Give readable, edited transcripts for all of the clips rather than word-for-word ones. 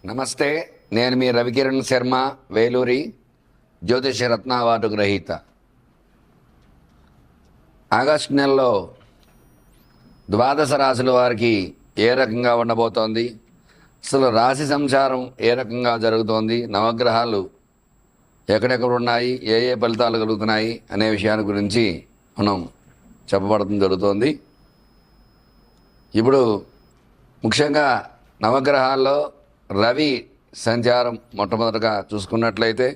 నమస్తే, నేను మీ రవికిరణ్ శర్మ, వేలూరి, జ్యోతిష రత్న అవార్డు గ్రహీత. ఆగస్టు నెలలో ద్వాదశ రాశుల వారికి ఏ రకంగా ఉండబోతోంది, అసలు రాశి సంచారం ఏ రకంగా జరుగుతోంది, నవగ్రహాలు ఎక్కడెక్కడ ఉన్నాయి, ఏ ఏ ఫలితాలు కలుగుతున్నాయి అనే విషయాన్ని గురించి మనం చెప్పబడటం జరుగుతోంది. ఇప్పుడు ముఖ్యంగా నవగ్రహాల్లో రవి సంచారం మొట్టమొదటగా చూసుకున్నట్లయితే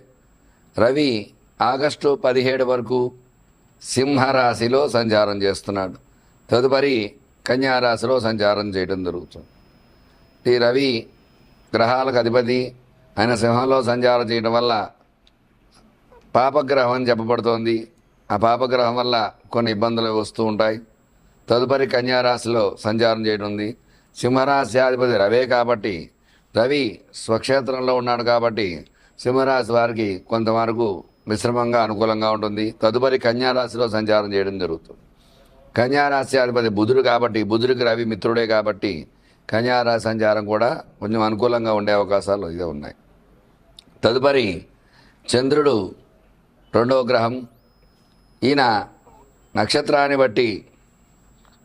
రవి ఆగస్టు 17 వరకు సింహరాశిలో సంచారం చేస్తున్నాడు. తదుపరి కన్యారాశిలో సంచారం చేయడం జరుగుతుంది. ఈ రవి గ్రహాలకు అధిపతి, ఆయన సింహంలో సంచారం చేయడం వల్ల పాపగ్రహం అని చెప్పబడుతోంది. ఆ పాపగ్రహం వల్ల కొన్ని ఇబ్బందులు వస్తూ ఉంటాయి. తదుపరి కన్యారాశిలో సంచారం చేయడం ఉంది. సింహరాశి అధిపతి రవే కాబట్టి, రవి స్వక్షేత్రంలో ఉన్నాడు కాబట్టి సింహరాశి వారికి కొంతవరకు మిశ్రమంగా అనుకూలంగా ఉంటుంది. తదుపరి కన్యారాశిలో సంచారం చేయడం జరుగుతుంది. కన్యారాశి అధిపతి బుధుడు కాబట్టి, బుధుడికి రవి మిత్రుడే కాబట్టి కన్యారాశి సంచారం కూడా కొంచెం అనుకూలంగా ఉండే అవకాశాలు ఇదే ఉన్నాయి. తదుపరి చంద్రుడు రెండవ గ్రహం. ఈయన నక్షత్రాన్ని బట్టి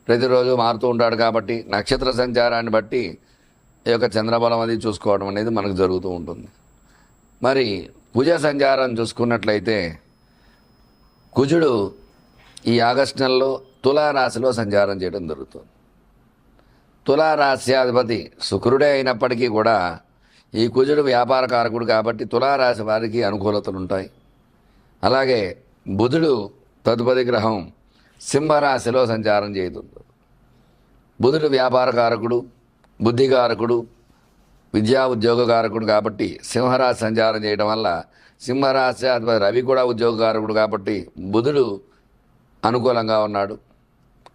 ప్రతిరోజు మారుతూ ఉంటాడు కాబట్టి నక్షత్ర సంచారాన్ని బట్టి ఈ యొక్క చంద్రబలం అది చూసుకోవడం అనేది మనకు జరుగుతూ ఉంటుంది. మరి కుజ సంచారం చూసుకున్నట్లయితే కుజుడు ఈ ఆగస్టు నెలలో తులారాశిలో సంచారం చేయడం జరుగుతుంది. తులారాశ్యాధిపతి శుక్రుడే అయినప్పటికీ కూడా ఈ కుజుడు వ్యాపార కారకుడు కాబట్టి తులారాశి వారికి అనుకూలతలు ఉంటాయి. అలాగే బుధుడు తదుపరి గ్రహం సింహరాశిలో సంచారం చేస్తుంది. బుధుడు వ్యాపార కారకుడు, బుద్ధికారకుడు, విద్యా ఉద్యోగకారకుడు కాబట్టి సింహరాశి సంచారం చేయడం వల్ల సింహరాశి అధిపతి రవి కూడా ఉద్యోగకారకుడు కాబట్టి బుధుడు అనుకూలంగా ఉన్నాడు.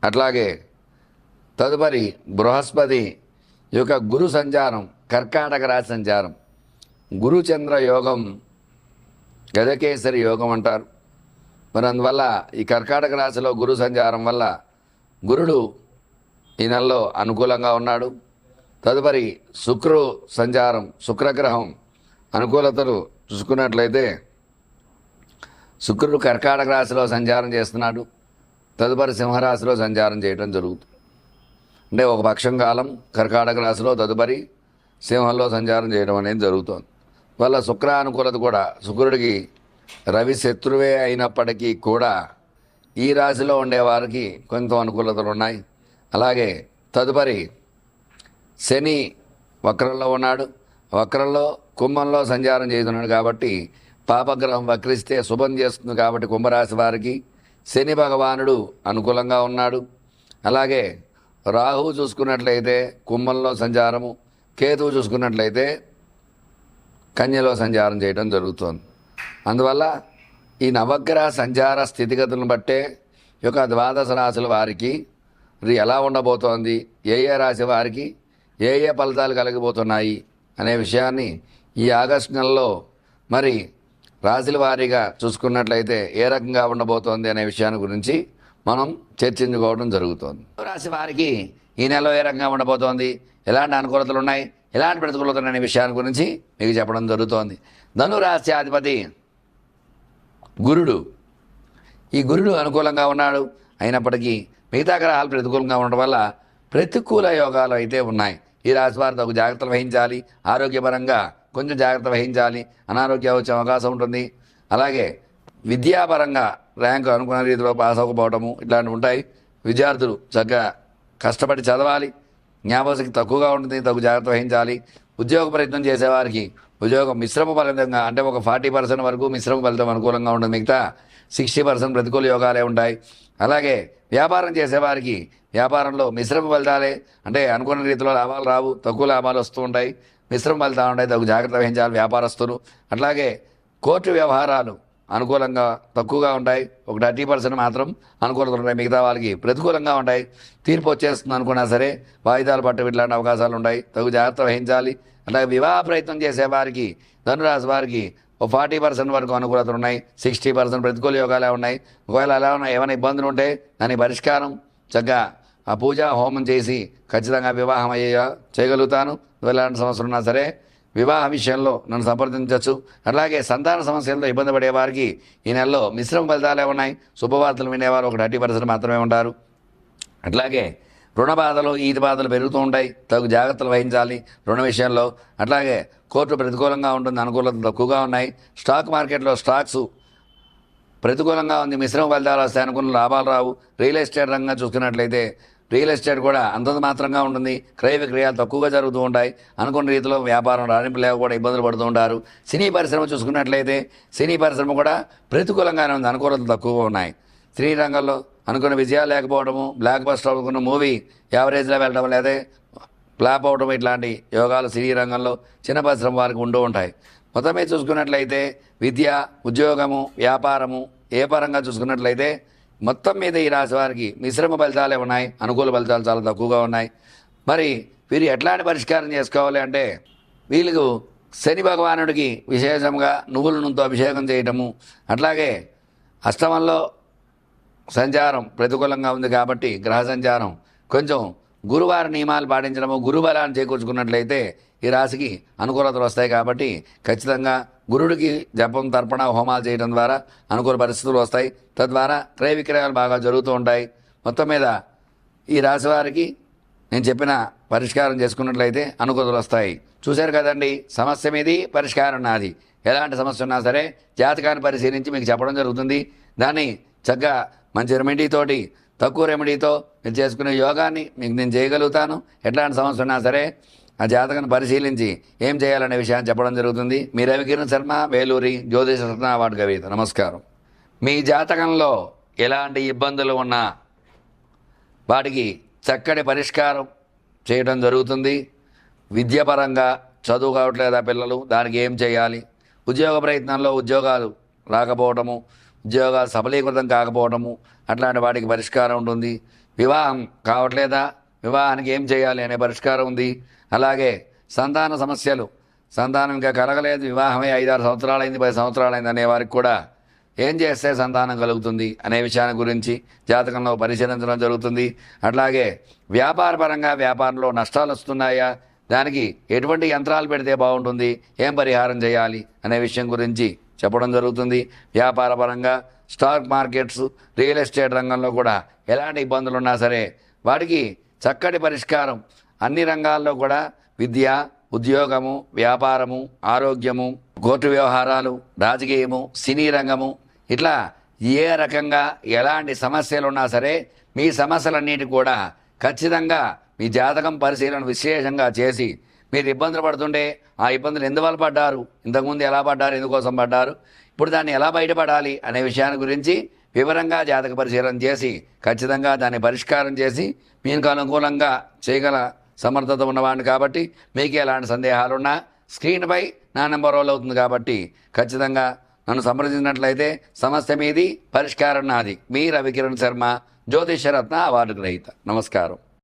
అట్లాగే తదుపరి బృహస్పతి యొక్క గురు సంచారం, కర్కాటక రాశి సంచారం, గురుచంద్ర యోగం, గజకేసరి యోగం అంటారు. మరి అందువల్ల ఈ కర్కాటక రాశిలో గురు సంచారం వల్ల గురుడు ఈ నెలలో అనుకూలంగా ఉన్నాడు. తదుపరి శుక్రు సంచారం, శుక్రగ్రహం అనుకూలతలు చూసుకున్నట్లయితే శుక్రుడు కర్కాటక రాశిలో సంచారం చేస్తున్నాడు. తదుపరి సింహరాశిలో సంచారం చేయడం జరుగుతుంది. అంటే ఒక పక్షం కాలం కర్కాటక రాశిలో, తదుపరి సింహంలో సంచారం చేయడం అనేది జరుగుతుంది. వల్ల శుక్ర అనుకూలత కూడా, శుక్రుడికి రవి శత్రువే అయినప్పటికీ కూడా ఈ రాశిలో ఉండేవారికి కొంత అనుకూలతలు ఉన్నాయి. అలాగే తదుపరి శని వక్రంలో ఉన్నాడు. వక్రంలో కుంభంలో సంచారం చేస్తున్నాడు కాబట్టి పాపగ్రహం వక్రిస్తే శుభం చేస్తుంది కాబట్టి కుంభరాశి వారికి శని భగవానుడు అనుకూలంగా ఉన్నాడు. అలాగే రాహువు చూసుకున్నట్లయితే కుంభంలో సంచారము, కేతువు చూసుకున్నట్లయితే కన్యలో సంచారం చేయడం జరుగుతుంది. అందువల్ల ఈ నవగ్రహ సంచార స్థితిగతులను బట్టే ఈ యొక్క ద్వాదశ రాశుల వారికి ఎలా ఉండబోతోంది, ఏ ఏ రాశి వారికి ఏ ఏ ఫలితాలు కలిగిపోతున్నాయి అనే విషయాన్ని ఈ ఆగస్టు నెలలో మరి రాశుల వారీగా చూసుకున్నట్లయితే ఏ రకంగా ఉండబోతోంది అనే విషయాన్ని గురించి మనం చర్చించుకోవడం జరుగుతోంది. రాశి వారికి ఈ నెలలో ఏ రకంగా ఉండబోతోంది, ఎలాంటి అనుకూలతలు ఉన్నాయి, ఎలాంటి ప్రతికూలతలు అనే విషయాన్ని గురించి మీకు చెప్పడం జరుగుతోంది. ధనురాశి అధిపతి గురుడు. ఈ గురుడు అనుకూలంగా ఉన్నాడు. అయినప్పటికీ మిగతా గ్రహాలు ప్రతికూలంగా ఉండడం వల్ల ప్రతికూల యోగాలు అయితే ఉన్నాయి. ఈ రాశి వారు తగు జాగ్రత్తలు వహించాలి. ఆరోగ్యపరంగా కొంచెం జాగ్రత్త వహించాలి. అనారోగ్యం వచ్చే అవకాశం ఉంటుంది. అలాగే విద్యాపరంగా ర్యాంకు అనుకున్న రీతిలో పాస్ అవ్వకపోవడము ఇట్లాంటివి ఉంటాయి. విద్యార్థులు చక్కగా కష్టపడి చదవాలి. జ్ఞాపకశక్తి తక్కువగా ఉంటుంది, తగు జాగ్రత్త వహించాలి. ఉద్యోగ ప్రయత్నం చేసేవారికి ఉద్యోగం మిశ్రమ ఫలితంగా, అంటే ఒక 40% వరకు మిశ్రమ ఫలితం అనుకూలంగా ఉంటుంది. మిగతా 60% ప్రతికూల యోగాలే ఉంటాయి. అలాగే వ్యాపారం చేసేవారికి వ్యాపారంలో మిశ్రమ ఫలితాలే, అంటే అనుకున్న రీతిలో లాభాలు రావు, తక్కువ లాభాలు వస్తూ ఉంటాయి, మిశ్రమ ఫలితాలు ఉంటాయి. తగు జాగ్రత్త వహించాలి వ్యాపారస్తులు. అట్లాగే కోర్టు వ్యవహారాలు అనుకూలంగా తక్కువగా ఉంటాయి. ఒక 30% మాత్రం అనుకూలతలు ఉంటాయి. మిగతా వాళ్ళకి ప్రతికూలంగా ఉంటాయి. తీర్పు వచ్చేస్తుంది అనుకున్నా సరే వాయిదాలు పట్టు ఇట్లాంటి అవకాశాలు ఉంటాయి. తగు జాగ్రత్త వహించాలి. అలాగే వివాహ ప్రయత్నం చేసేవారికి, ధనురాశి వారికి ఓ 40% వరకు అనుకూలతలు ఉన్నాయి, 60% ప్రతికూల యోగాలే ఉన్నాయి. ఒకవేళ అలా ఉన్న ఏమైనా ఇబ్బందులు ఉంటే దాని పరిష్కారం చక్కగా ఆ పూజ హోమం చేసి ఖచ్చితంగా వివాహం చేయగలుగుతాను. ఎలాంటి సమస్యలు ఉన్నా సరే వివాహ విషయంలో నన్ను సంప్రదించవచ్చు. అట్లాగే సంతాన సమస్యలతో ఇబ్బంది పడే వారికి ఈ నెలలో మిశ్రమ ఫలితాలే ఉన్నాయి. శుభవార్తలు వినేవారు ఒక 30% మాత్రమే ఉంటారు. అట్లాగే రుణ బాధలు ఈతి బాధలు పెరుగుతూ ఉంటాయి, తగు జాగ్రత్తలు వహించాలి రుణ విషయంలో. అట్లాగే కోర్టు ప్రతికూలంగా ఉంటుంది, అనుకూలతలు తక్కువగా ఉన్నాయి. స్టాక్ మార్కెట్లో స్టాక్స్ ప్రతికూలంగా ఉంది, మిశ్రమ ఫలితాలు వస్తాయి, అనుకున్న లాభాలు రావు. రియల్ ఎస్టేట్ రంగంగా చూసుకున్నట్లయితే రియల్ ఎస్టేట్ కూడా అంతంత మాత్రంగా ఉంటుంది, క్రయ విక్రయాలు తక్కువగా జరుగుతూ ఉంటాయి, అనుకున్న రీతిలో వ్యాపారం రాణింపు లేక కూడా ఇబ్బందులు పడుతూ ఉంటారు. సినీ పరిశ్రమ చూసుకున్నట్లయితే సినీ పరిశ్రమ కూడా ప్రతికూలంగానే ఉంది, అనుకూలతలు తక్కువగా ఉన్నాయి. సినీ రంగంలో అనుకున్న విజయాలు లేకపోవడము, బ్లాక్ బస్టర్ అనుకున్న మూవీ యావరేజ్లో వెళ్ళడం, లేదా ఫ్లాప్ అవడం, ఇట్లాంటి యోగాలు సినీ రంగంలో చిన్న పరిశ్రమ వారికి ఉంటూ ఉంటాయి. మొత్తం మీద చూసుకున్నట్లయితే విద్య, ఉద్యోగము, వ్యాపారము ఏ పరంగా చూసుకున్నట్లయితే మొత్తం మీద ఈ రాశి వారికి మిశ్రమ ఫలితాలే ఉన్నాయి, అనుకూల ఫలితాలు చాలా తక్కువగా ఉన్నాయి. మరి వీరు ఎట్లాంటి పరిష్కారం చేసుకోవాలి అంటే వీళ్ళకు శని భగవానుడికి విశేషంగా నువ్వుల నూనెతో అభిషేకం చేయటము, అట్లాగే అష్టమంలో సంచారం ప్రతికూలంగా ఉంది కాబట్టి గ్రహ సంచారం కొంచెం గురువారి నియమాలు పాటించడము, గురుబలాన్ని చేకూర్చుకున్నట్లయితే ఈ రాశికి అనుకూలతలు వస్తాయి. కాబట్టి ఖచ్చితంగా గురుడికి జపం, తర్పణ, హోమాలు చేయడం ద్వారా అనుకూల పరిస్థితులు వస్తాయి. తద్వారా క్రయ విక్రయాలు బాగా జరుగుతూ ఉంటాయి. మొత్తం మీద ఈ రాశి వారికి నేను చెప్పిన పరిష్కారం చేసుకున్నట్లయితే అనుకూలతలు వస్తాయి. చూశారు కదండి, సమస్య మీది, పరిష్కారం నాది. ఎలాంటి సమస్య ఉన్నా సరే జాతకాన్ని పరిశీలించి మీకు చెప్పడం జరుగుతుంది. దాన్ని చక్కగా మంచి రెమెడీతోటి, తక్కువ రెమెడీతో మీరు చేసుకునే యోగాన్ని మీకు నేను చేయగలుగుతాను. ఎట్లాంటి సమస్య ఉన్నా సరే ఆ జాతకాన్ని పరిశీలించి ఏం చేయాలనే విషయాన్ని చెప్పడం జరుగుతుంది. మీ రవికిరణ్ శర్మ, వేలూరి జ్యోతిష రత్న అవార్డు కవిత. నమస్కారం. మీ జాతకంలో ఎలాంటి ఇబ్బందులు ఉన్నా వాటికి చక్కటి పరిష్కారం చేయడం జరుగుతుంది. విద్యాపరంగా చదువు కావట్లేదా పిల్లలు, దానికి ఏం చేయాలి, ఉద్యోగ ప్రయత్నంలో ఉద్యోగాలు రాకపోవటము, ఉద్యోగాలు సఫలీకృతం కాకపోవటము, అట్లాంటి వాటికి పరిష్కారం ఉంటుంది. వివాహం కావట్లేదా, వివాహానికి ఏం చేయాలి అనే పరిష్కారం ఉంది. అలాగే సంతాన సమస్యలు, సంతానం ఇంకా కలగలేదు, వివాహమే 5-6 సంవత్సరాలైంది, 10 సంవత్సరాలైంది అనే వారికి కూడా ఏం చేస్తే సంతానం కలుగుతుంది అనే విషయాన్ని గురించి జాతకంలో పరిశీలించడం జరుగుతుంది. అట్లాగే వ్యాపారపరంగా వ్యాపారంలో నష్టాలు వస్తున్నాయా, దానికి ఎటువంటి యంత్రాలు పెడితే బాగుంటుంది, ఏం పరిహారం చేయాలి అనే విషయం గురించి చెప్పడం జరుగుతుంది. వ్యాపారపరంగా స్టాక్ మార్కెట్స్, రియల్ ఎస్టేట్ రంగంలో కూడా ఎలాంటి ఇబ్బందులు ఉన్నా సరే వాటికి చక్కటి పరిష్కారం అన్ని రంగాల్లో కూడా విద్య, ఉద్యోగము, వ్యాపారము, ఆరోగ్యము, కోర్టు వ్యవహారాలు, రాజకీయము, సినీ రంగము, ఇట్లా ఏ రకంగా ఎలాంటి సమస్యలు ఉన్నా సరే మీ సమస్యలన్నిటి కూడా ఖచ్చితంగా మీ జాతకం పరిశీలన విశేషంగా చేసి మీరు ఇబ్బందులు పడుతుంటే ఆ ఇబ్బందులు ఎందువల్ల పడ్డారు, ఇంతకుముందు ఎలా పడ్డారు, ఎందుకోసం పడ్డారు, ఇప్పుడు దాన్ని ఎలా బయటపడాలి అనే విషయాన్ని గురించి వివరంగా జాతక పరిశీలన చేసి ఖచ్చితంగా దాన్ని పరిష్కారం చేసి మీకు అనుకూలంగా చేయగల సమర్థత ఉన్నవాడిని. కాబట్టి మీకు ఎలాంటి సందేహాలున్నా స్క్రీన్పై నా నెంబర్ రోల్ అవుతుంది. కాబట్టి ఖచ్చితంగా నన్ను సంప్రదించినట్లయితే సమస్య మీది, పరిష్కారం నాది. మీ రవికిరణ్ శర్మ, జ్యోతిషరత్న అవార్డు గ్రహీత. నమస్కారం.